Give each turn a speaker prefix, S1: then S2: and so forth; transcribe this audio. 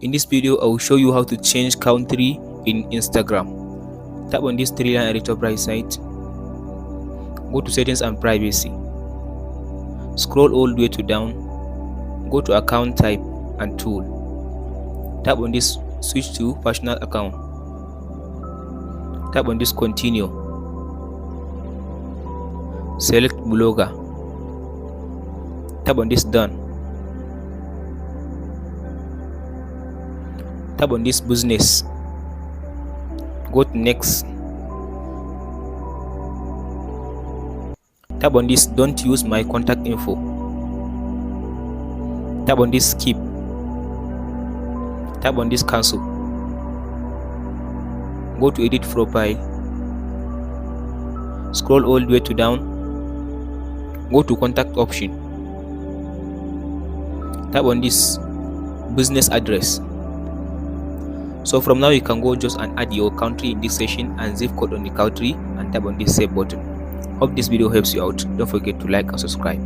S1: In this video, I will show you how to change country in Instagram. Tap on this three line at the top right side. Go to settings and privacy. Scroll all the way to down. Go to account type and tool. Tap on this switch to personal account. Tap on this continue. Select blogger. Tap on this done. Tap on this business. Go to next. Tap on this don't use my contact info. Tap on this skip. Tap on this cancel. Go to edit profile. Scroll all the way to down. Go to contact option. Tap on this business address. So from now you can go just and add your country in this session and zip code on the country and tap on this save button. Hope this video helps you out. Don't forget to like and subscribe.